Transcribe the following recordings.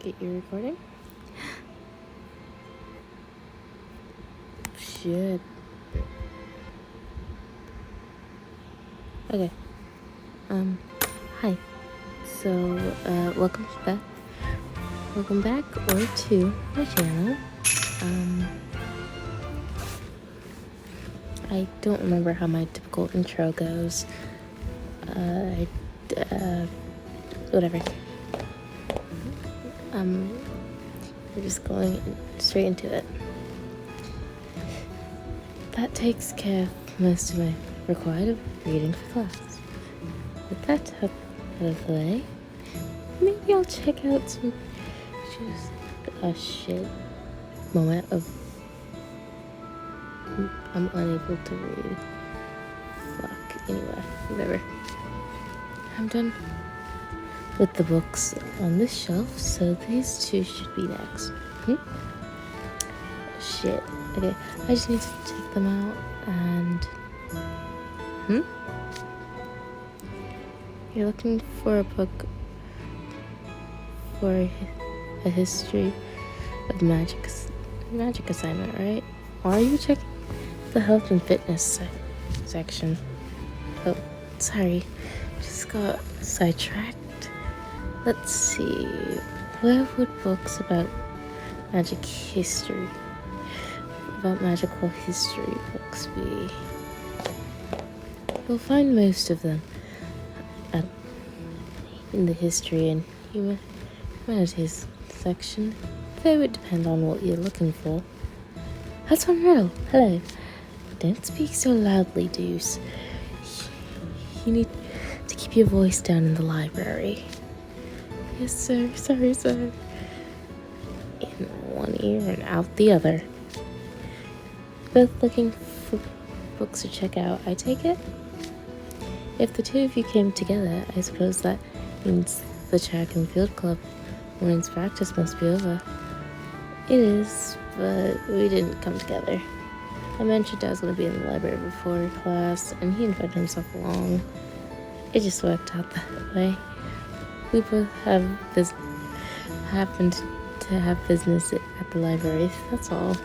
Get you recording? Shit. Okay. Hi. So, welcome back. Welcome back or to my channel. I don't remember how my typical intro goes. Whatever. We're just going straight into it. That takes care of most of my required reading for class. With that out of the way, maybe I'll check out some just a shit moment of I'm unable to read. Fuck. Anyway, whatever. I'm done with the books on this shelf, so these two should be next. Shit. Okay, I just need to take them out and... You're looking for a book for a history of magic assignment, right? Or are you checking the health and fitness section? Oh, sorry. Just got sidetracked. Let's see. Where would books about magical history books be? You'll find most of them in the history and humanities section. They would depend on what you're looking for. That's one Riddle. Hello. Don't speak so loudly, Deuce. You need to keep your voice down in the library. Yes, sir. Sorry, sir. In one ear and out the other. Both looking for books to check out, I take it? If the two of you came together, I suppose that means the track and field club morning's practice must be over. It is, but we didn't come together. I mentioned I was going to be in the library before class, and he invited himself along. It just worked out that way. We both happened to have business at the library, that's all.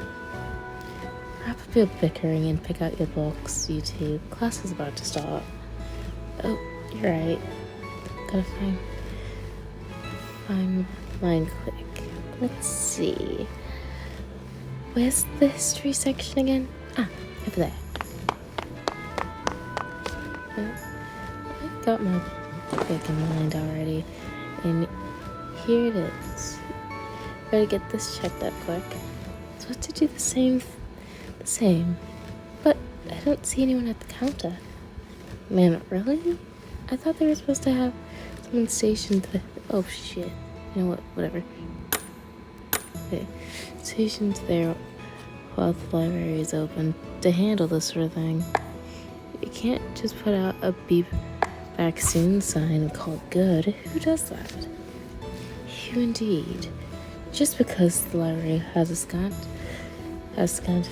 Wrap up your bickering and pick out your books, you two. Class is about to start. Oh, you're right. Gotta find mine quick. Let's see. Where's the history section again? Ah, over there. I got my pick in mind already. And here it is. Better get this checked out quick. So what to do the same. But I don't see anyone at the counter. Man, really? I thought they were supposed to have someone stationed there. Oh shit. You know what? Whatever. Okay. Stationed there while the library is open to handle this sort of thing. You can't just put out a beep back soon sign and call it good. Who does that? You indeed. Just because the library has scant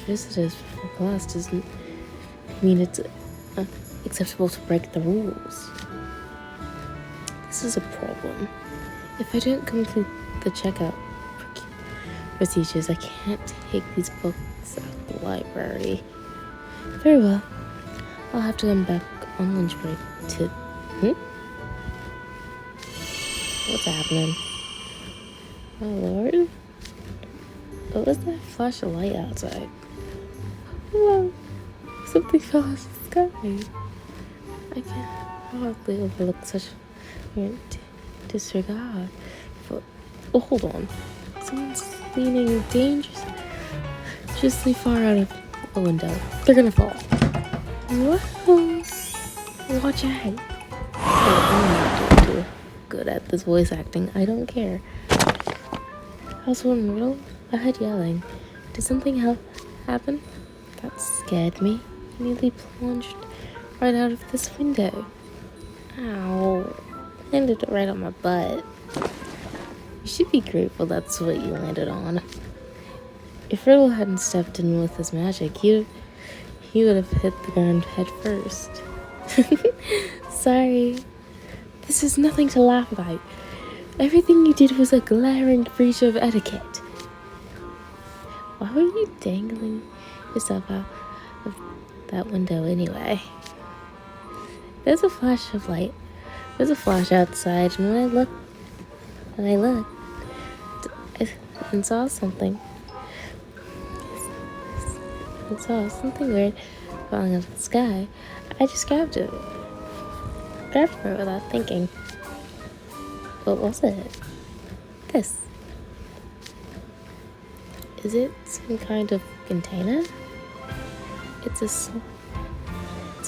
visitors for class doesn't mean it's acceptable to break the rules. This is a problem. If I don't complete the checkout procedures, I can't take these books out of the library. Very well. I'll have to come back on lunch break to... What's happening? Oh lord. What was that flash of light outside? Hello. Something fell out of the sky. I can't hardly overlook such disregard. But, oh, hold on. Someone's leaning dangerously far out of a window. They're gonna fall. Whoa! Watch out. Oh, I'm not doing too good at this voice acting. I don't care. How's one Riddle? I heard yelling. Did something happen? That scared me. I nearly plunged right out of this window. Ow. Landed right on my butt. You should be grateful that's what you landed on. If Riddle hadn't stepped in with his magic, he would have hit the ground head first. Sorry. This is nothing to laugh about. Everything you did was a glaring breach of etiquette. Why were you dangling yourself out of that window anyway? There's a flash of light. There's a flash outside, and when I looked and saw something. I saw something weird falling out of the sky. I just grabbed it. Grabbed for it without thinking. What was it? This. Is it some kind of container? It's a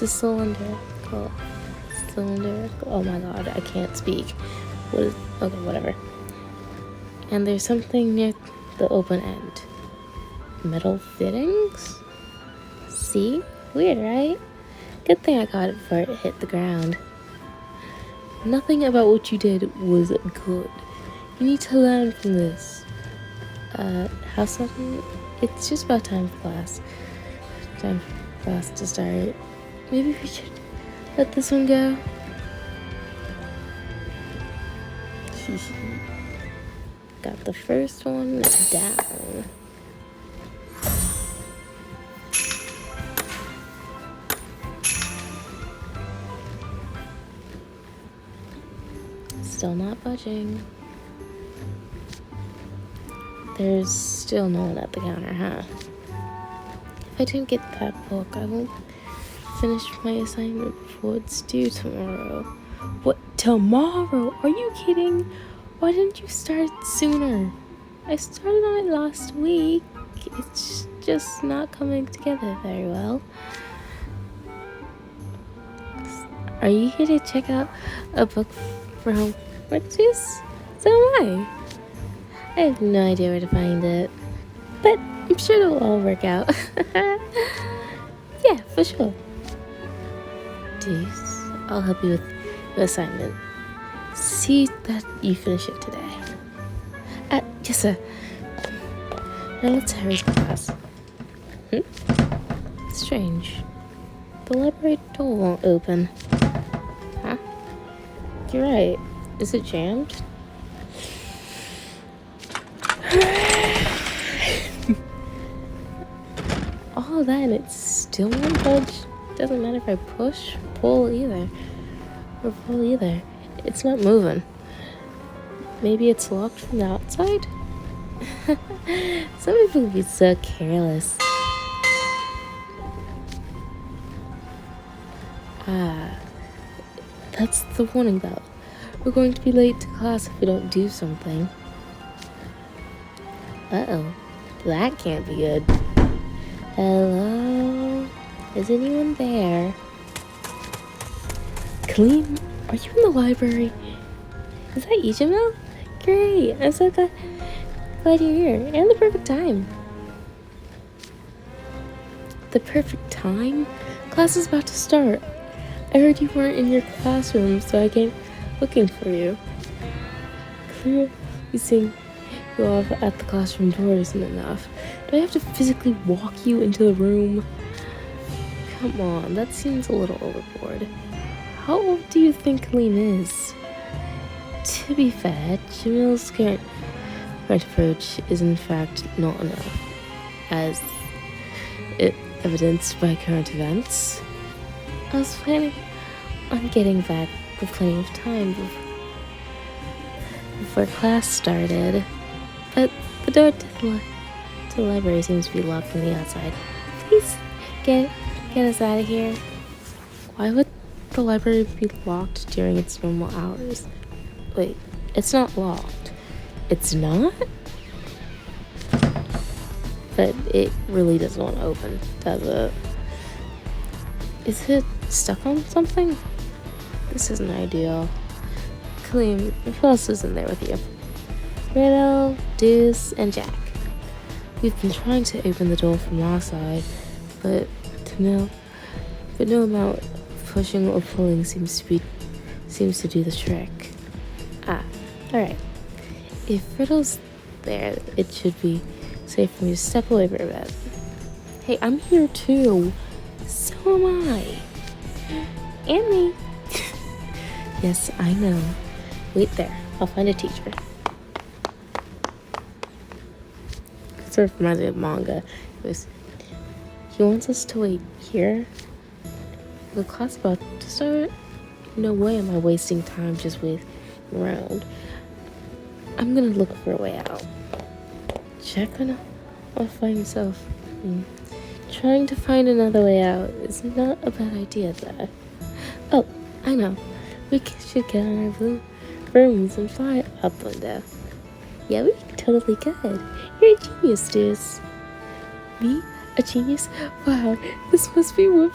cylindrical. Oh my god, I can't speak. What is? Okay, whatever. And there's something near the open end. Metal fittings? See? Weird, right? Good thing I got it before it hit the ground. Nothing about what you did was good. You need to learn from this. How sudden? It's just about time for class. Time for class to start. Maybe we should let this one go. Got the first one down. Still not budging. There's still no one at the counter, huh? If I didn't get that book, I won't finish my assignment before it's due tomorrow. What? Tomorrow? Are you kidding? Why didn't you start sooner? I started on it last week. It's just not coming together very well. Are you here to check out a book for homework juice? So am I have no idea where to find it, but I'm sure it'll all work out. Yeah, for sure. Deuce, I'll help you with the assignment. See that you finish it today. Yes, sir. Now let's hurry to class. Strange. The library door won't open. Huh? You're right. Is it jammed? All of that and it still won't budge. Doesn't matter if I push, pull either. Or pull either. It's not moving. Maybe it's locked from the outside? Some people would be so careless. That's the warning bell. We're going to be late to class if we don't do something. Uh-oh. That can't be good. Hello? Is anyone there? Clean? Are you in the library? Is that 𝔖𝔱𝔞𝔱𝔰𝔠⁻? Great! I'm so glad you're here. And the perfect time. The perfect time? Class is about to start. I heard you weren't in your classroom, so I came looking for you. Clearly seeing you off at the classroom door isn't enough. Do I have to physically walk you into the room? Come on, that seems a little overboard. How old do you think 𝔖𝔱𝔞𝔱𝔰 is? To be fair, 𝔖𝔱𝔞𝔱𝔞𝔱𝔰's current approach is in fact not enough, as evidenced by current events. I was planning on getting back with plenty of time before class started, but the door to the library seems to be locked from the outside. Please get us out of here. Why would the library be locked during its normal hours? Wait, it's not locked. It's not? But it really doesn't want to open, does it? Is it stuck on something? This isn't ideal. 𝔖𝔞𝔱𝔞𝔱𝔰, who else is in there with you? Riddle, Deuce, and Jack. We've been trying to open the door from our side, but no amount of pushing or pulling seems to do the trick. Alright. If Riddle's there, it should be safe for me to step away for a bit. Hey, I'm here too. So am I. And me. Yes, I know. Wait there. I'll find a teacher. Sort of reminds me of manga. He wants us to wait here. The class about to start. No way am I wasting time just waiting around. I'm gonna look for a way out. Check on I'll find himself. Trying to find another way out is not a bad idea, though. Oh, I know. We should get on our rooms and fly out the window. Yeah, we totally could. You're a genius, Deuce. Me? A genius? Wow, this must be what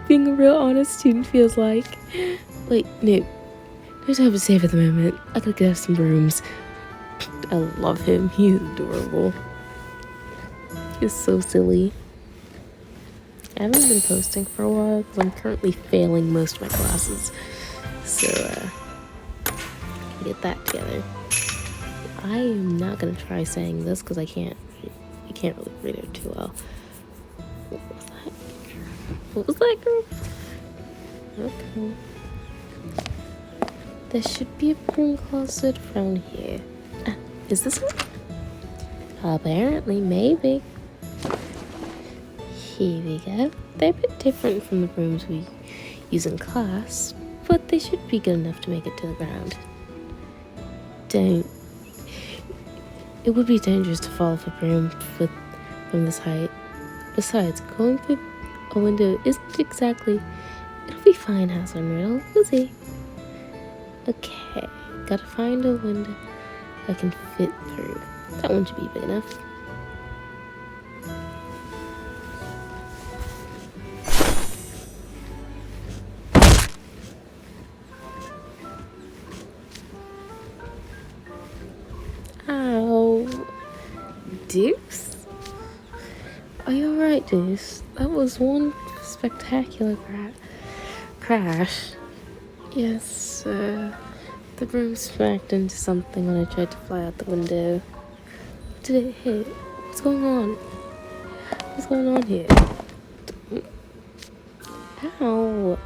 being a real honest student feels like. Wait, no. No time to save at the moment. I gotta get us some brooms. I love him. He's adorable. He's so silly. I haven't been posting for a while because I'm currently failing most of my classes. So, get that together. I am not gonna try saying this because I can't really read it too well. What was that, girl? Okay. There should be a broom closet around here. Is this one? Apparently, maybe. Here we go. They're a bit different from the brooms we use in class, but they should be good enough to make it to the ground. It would be dangerous to fall off a broom from this height. Besides, going through a window isn't exactly... It'll be fine, House on Riddle. We'll see. Okay, gotta find a window I can fit through. That one should be big enough. Ow. Deuce? Are you alright, Deuce? That was one spectacular crash. Yes, the broom smacked into something when I tried to fly out the window. What did it hit? What's going on? What's going on here? Ow.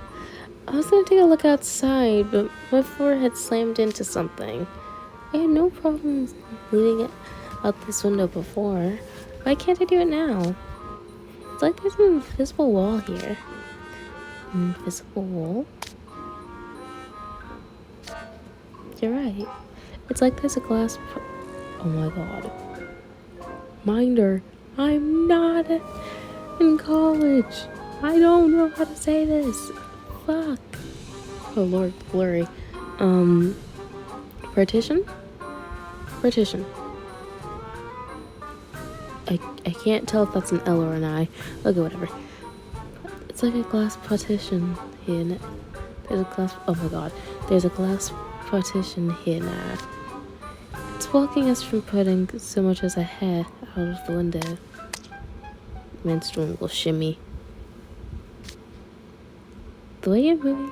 I was gonna take a look outside, but my forehead slammed into something. I had no problems leading it out this window before. Why can't I do it now? It's like there's an invisible wall here. An invisible wall? You're right. It's like there's a glass... Oh my god. Minder, I'm not in college. I don't know how to say this. Fuck. Oh lord, blurry. Partition? Partition. I can't tell if that's an L or an I. Okay, whatever. It's like a glass partition here. There's a glass... Oh my god. There's a glass partition here now. It's blocking us from putting so much as a hair out of the window. Man's doing a little shimmy. The way you're moving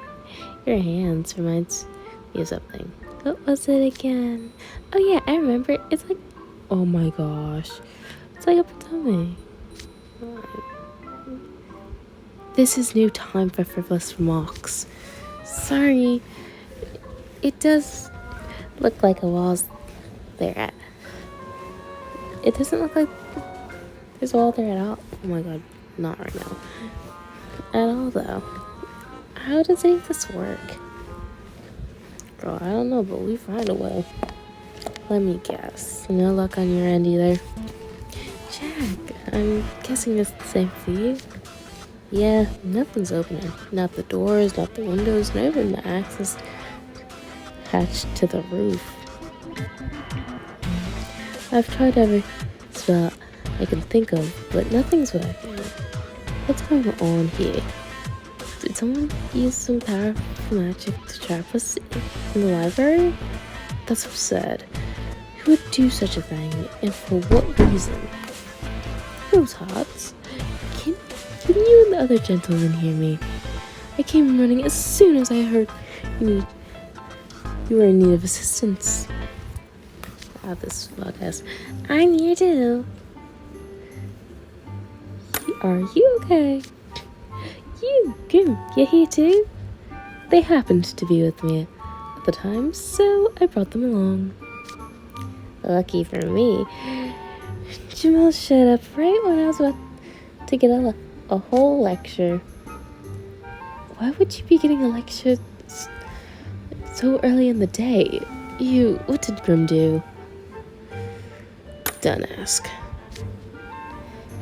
your hands reminds me of something. What was it again? Oh yeah, I remember. It's like... Oh my gosh. It's like a tummy. This is no time for frivolous remarks. Sorry. It does look like a wall's there. It doesn't look like there's a wall there at all. Oh my god, not right now. At all though. How does any of this work? Girl, I don't know, but we find a way. Let me guess. No luck on your end either. Jack, I'm guessing it's the same for you. Yeah, nothing's opening. Not the doors, not the windows, not even the access hatch to the roof. I've tried every spell I can think of, but nothing's working. What's going on here? Did someone use some powerful magic to trap us in the library? That's absurd. Who would do such a thing, and for what reason? Rose Hearts, can you and the other gentlemen hear me? I came running as soon as I heard you were in need of assistance. Ah, this podcast. I'm here too. Are you okay? You, Grim, you're here too? They happened to be with me at the time, so I brought them along. Lucky for me, Jamal showed up right when I was about to get a whole lecture. Why would you be getting a lecture so early in the day? What did Grim do? Don't ask.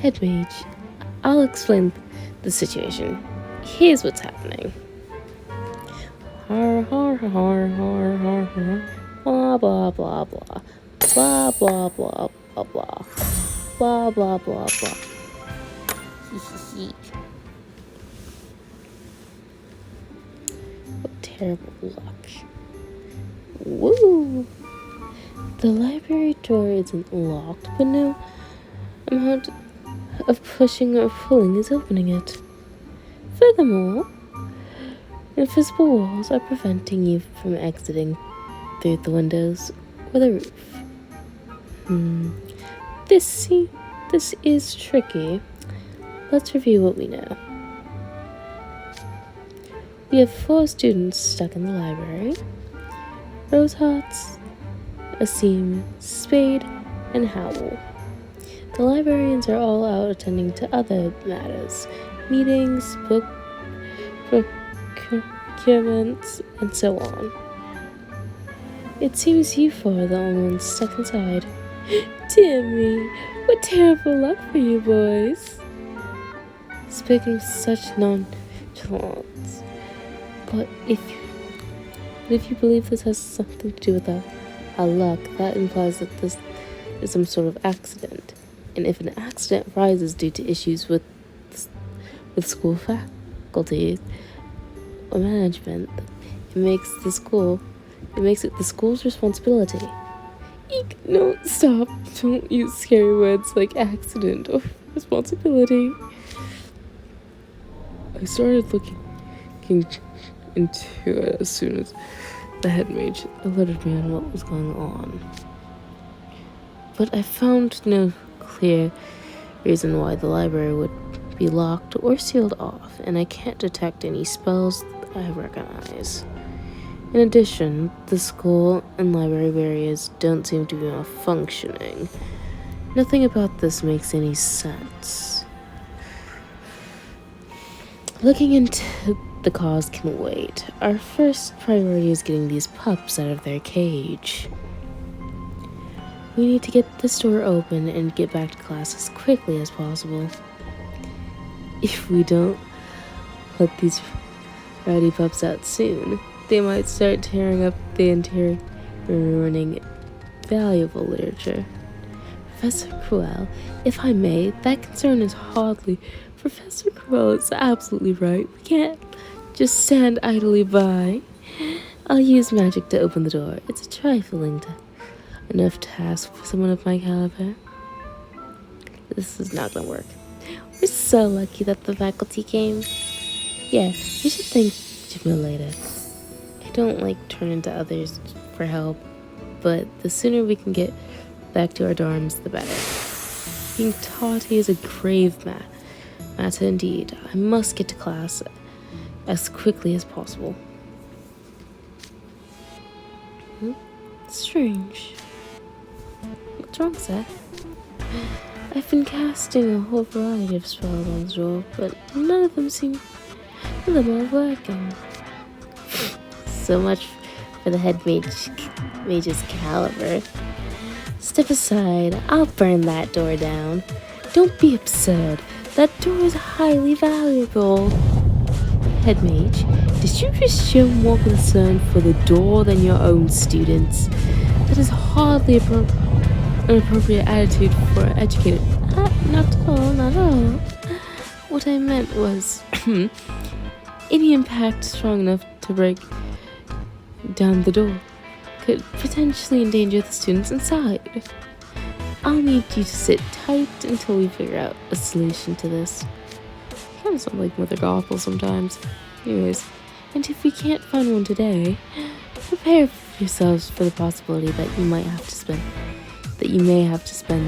Head mage, I'll explain the situation. Here's what's happening. Har har har har har har. Blah blah blah blah. Blah blah blah blah blah. Blah blah blah blah. What terrible luck. Woo! The library door isn't locked, but no amount of pushing or pulling is opening it. Furthermore, invisible walls are preventing you from exiting through the windows or the roof. This is tricky. Let's review what we know. We have 4 students stuck in the library. Rosehearts, Asim, Spade, and Howl. The librarians are all out attending to other matters, meetings, book procurements, and so on. It seems you 4 are the only ones stuck inside. Dear me, what terrible luck for you boys. Spoken with such nonchalance. But if you believe this has something to do with our luck, that implies that this is some sort of accident. And if an accident arises due to issues with school faculty or management, it makes it the school's responsibility. Eek, no, stop. Don't use scary words like accident or responsibility. I started looking into it as soon as the head mage alerted me on what was going on. But I found no clear reason why the library would be locked or sealed off, and I can't detect any spells I recognize. In addition, the school and library areas don't seem to be malfunctioning. Nothing about this makes any sense. Looking into the cause can wait. Our first priority is getting these pups out of their cage. We need to get this door open and get back to class as quickly as possible. If we don't let these rowdy pups out soon, they might start tearing up the interior and ruining valuable literature. Professor Cruel, if I may, that concern is hardly... Professor Cruel is absolutely right. We can't just stand idly by. I'll use magic to open the door. It's a trifling enough task for someone of my caliber. This is not gonna work. We're so lucky that the faculty came. Yeah, you should thank Jamil later. I don't like turning to others for help, but the sooner we can get back to our dorms, the better. Being taught is a grave matter indeed. I must get to class as quickly as possible. Strange. What's wrong, sir? I've been casting a whole variety of spells on the door, but none of them are working. So much for the head mage's caliber. Step aside, I'll burn that door down. Don't be absurd. That door is highly valuable. Head mage, did you just show more concern for the door than your own students? That is hardly an appropriate attitude for an educator. Not at all. What I meant was, any impact strong enough to break down the door could potentially endanger the students inside. I'll need you to sit tight until we figure out a solution to this. Kind of sound like Mother Gothel sometimes. Anyways, and if we can't find one today, prepare yourselves for the possibility that you may have to spend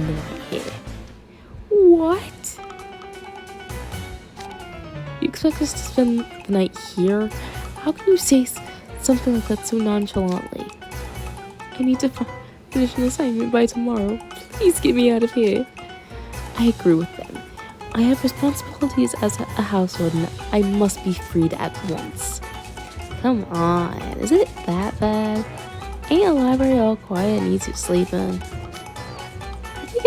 the night here. What? You expect us to spend the night here? How can you say such something like that so nonchalantly. I need to finish an assignment by tomorrow. Please get me out of here. I agree with them. I have responsibilities as a household and I must be freed at once. Come on, is it that bad? Ain't a library all quiet and easy to sleep in? I think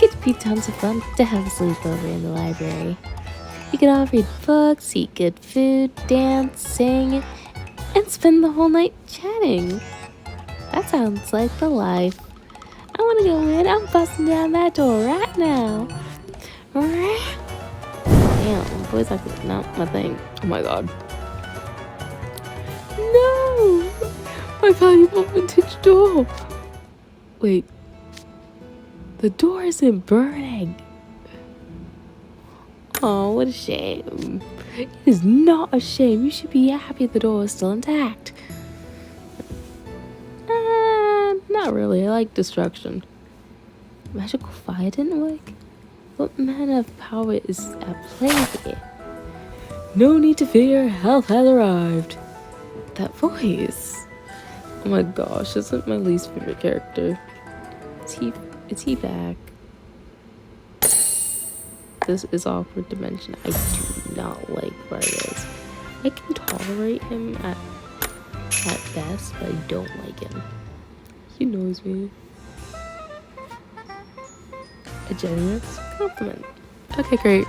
it'd be tons of fun to have a sleepover in the library. You could all read books, eat good food, dance, sing, and spend the whole night chatting. That sounds like the life. I want to go in. I'm busting down that door right now. Damn, voice acting is not my thing. Oh my god. No! My valuable vintage door. Wait. The door isn't burning. Oh, what a shame. It is not a shame. You should be happy the door is still intact. Not really. I like destruction. Magical fire didn't work? What manner of power is at play here? No need to fear. Help has arrived. That voice. Oh my gosh, this is my least favorite character. Is he back? This is awkward dimension. I do not like where it is. I can tolerate him at best, but I don't like him. He knows me. A generous compliment. Okay, great.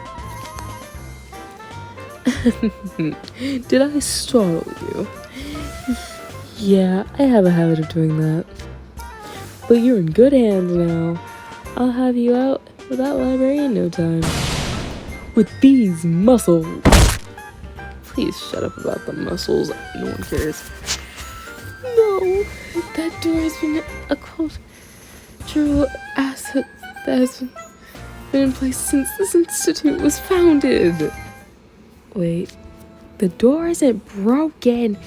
Did I startle you? Yeah, I have a habit of doing that. But you're in good hands now. I'll have you out of that library in no time. With these muscles. Please shut up about the muscles. No one cares. No, that door has been a cultural asset that has been in place since this institute was founded. Wait, the door isn't broken.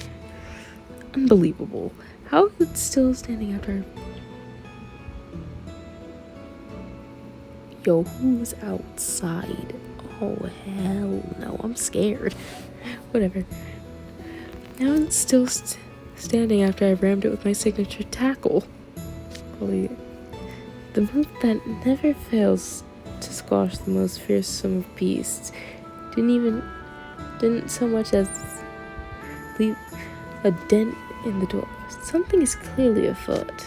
Unbelievable. How is it still standing after? Yo, who's outside? Oh, hell no. I'm scared. Whatever. Now it's still standing after I rammed it with my signature tackle. Probably the move that never fails to squash the most fearsome of beasts. Didn't so much as leave a dent in the door. Something is clearly afoot.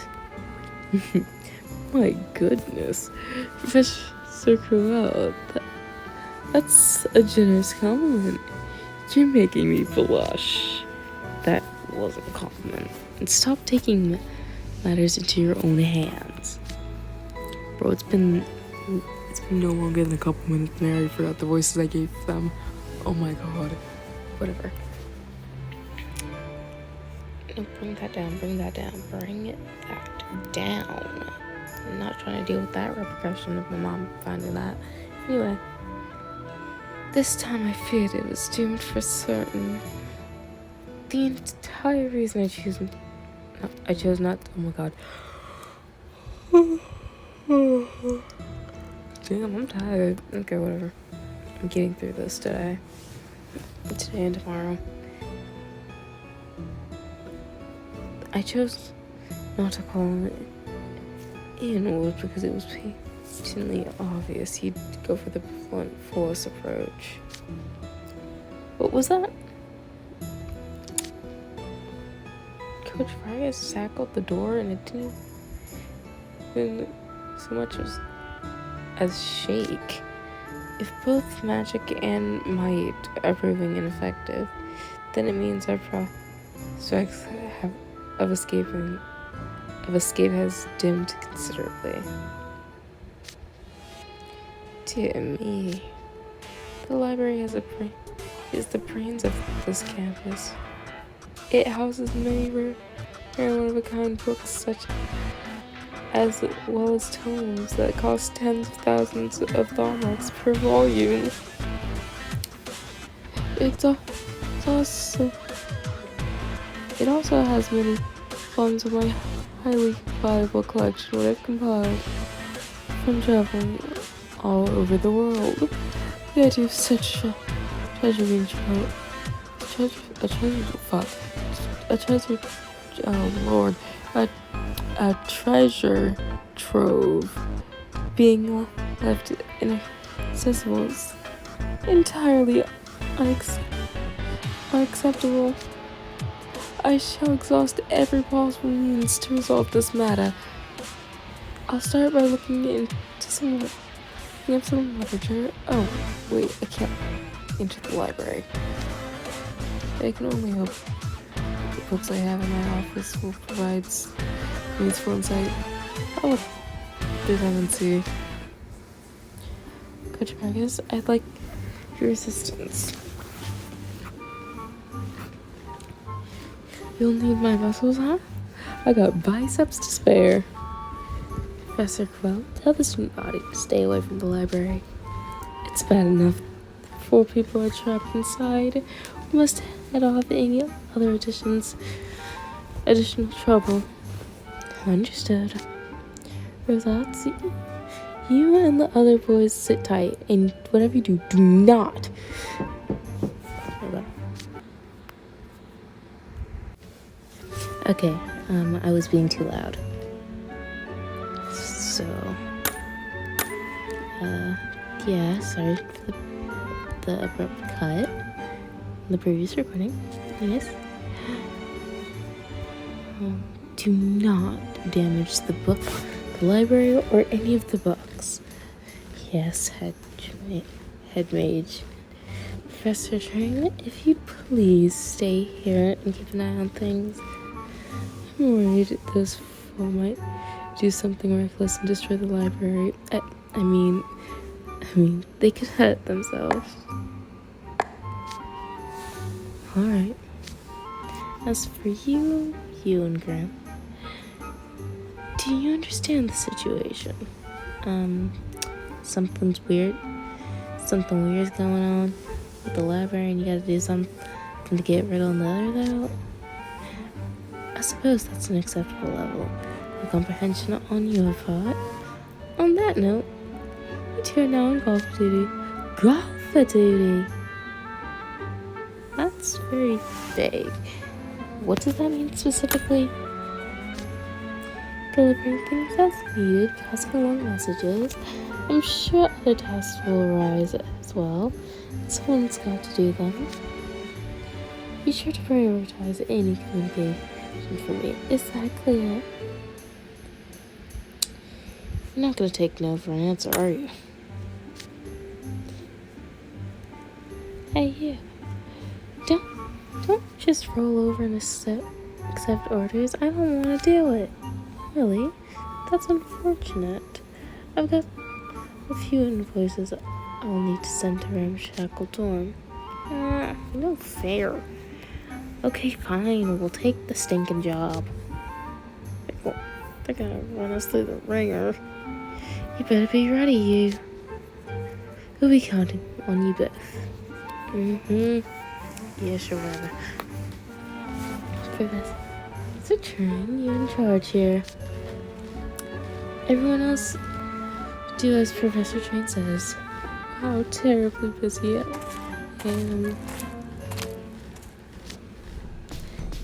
My goodness. Professor Cruel, that's a generous compliment. You're making me blush. That wasn't a compliment. And stop taking matters into your own hands. Bro, it's been no longer than a couple minutes and I already forgot the voices I gave them. Oh my god. Whatever. No, bring that down, bring that down, bring that down. I'm not trying to deal with that repercussion of my mom finding that. Anyway. This time I feared it was doomed for certain. The entire reason I chose not to, oh my god. Damn, I'm tired. Okay, whatever. I'm getting through this today and tomorrow. I chose not to call it in because it was patently obvious he'd go for the blunt force approach. What was that? Coach Vargas tackled the door and it didn't even so much as shake. If both magic and might are proving ineffective, then it means our prospects of escape has dimmed considerably. Dear me. The library is the brains of this campus. It houses many rare and one-of-a-kind books such as well as tomes that cost tens of thousands of 𝔖𝔱𝔞𝔱𝔰 per volume. It also has many volumes of my highly valuable collection, what I've compiled from traveling all over the world. The idea of such treasure being a treasure trove being left inaccessible is entirely unacceptable. I shall exhaust every possible means to resolve this matter. I'll start by looking into some literature. Oh, wait, I can't enter the library. I can only hope the books I have in my office will provide useful insight. I'll look through them and see. Coach Marcus, I'd like your assistance. You'll need my muscles, huh? I got biceps to spare. Professor Quill, tell the student body to stay away from the library. It's bad enough 4 people are trapped inside. We must head off any other additional trouble. Understood. Rosazi, you and the other boys sit tight, and whatever you do, do not. Okay, I was being too loud. So, yeah, sorry for the abrupt cut in the previous recording. Yes. Do not damage the book, the library, or any of the books. Yes, head mage. Professor Train, if you'd please stay here and keep an eye on things. I'm worried those 4 might do something reckless and destroy the library. I mean, they could hurt themselves. Alright. As for you and Graham, do you understand the situation? Something weird's going on with the library and you gotta do something to get Riddle and the others out? I suppose that's an acceptable level of comprehension on your part. On that note, you two are now on golf duty. Golf duty! That's very vague. What does that mean specifically? Delivering things as needed, passing along messages. I'm sure other tasks will arise as well. Someone's got to do them. Be sure to prioritize any communication for me. Is that clear? You're not gonna take no for an answer, are you? Hey, you. Don't just roll over and accept orders. I don't want to do it. Really? That's unfortunate. I've got a few invoices I'll need to send to Ramshackle Dorm. No fair. Okay, fine. We'll take the stinking job. They're gonna run us through the ringer. You better be ready, you. We'll be counting on you both. Yeah, sure, whatever. Professor Train, you're in charge here. Everyone else do as Professor Train says. How terribly busy I am.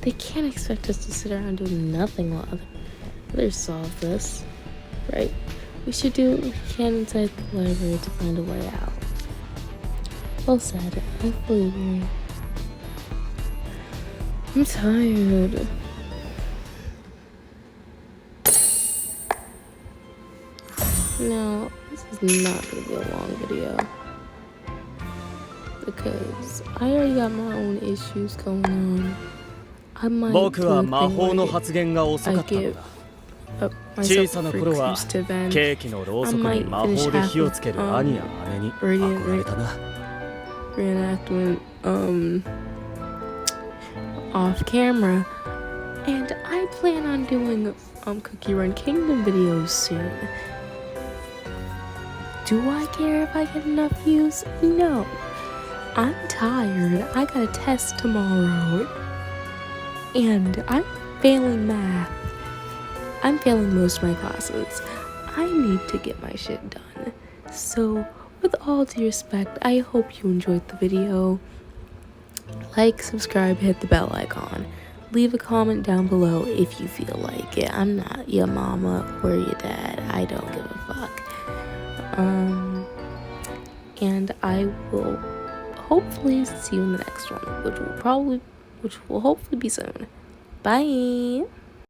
They can't expect us to sit around doing nothing while others solve this. Right? We should do what we can inside the library to find a way out. Well said. I fully agree. I'm tired. Now, this is not going to be a long video. Because I already got my own issues going on. I might do a thing where I give up myself for cruise to vent. I might finish half of Radiant reenactment off camera, and I plan on doing Cookie Run Kingdom videos soon. Do I care if I get enough views? No. I'm tired. I got a test tomorrow, and I'm failing math. I'm failing most of my classes. I need to get my shit done. So, with all due respect, I hope you enjoyed the video. Like, subscribe, hit the bell icon. Leave a comment down below if you feel like it. I'm not your mama or your dad. I don't give a fuck. And I will hopefully see you in the next one, which will hopefully be soon. Bye.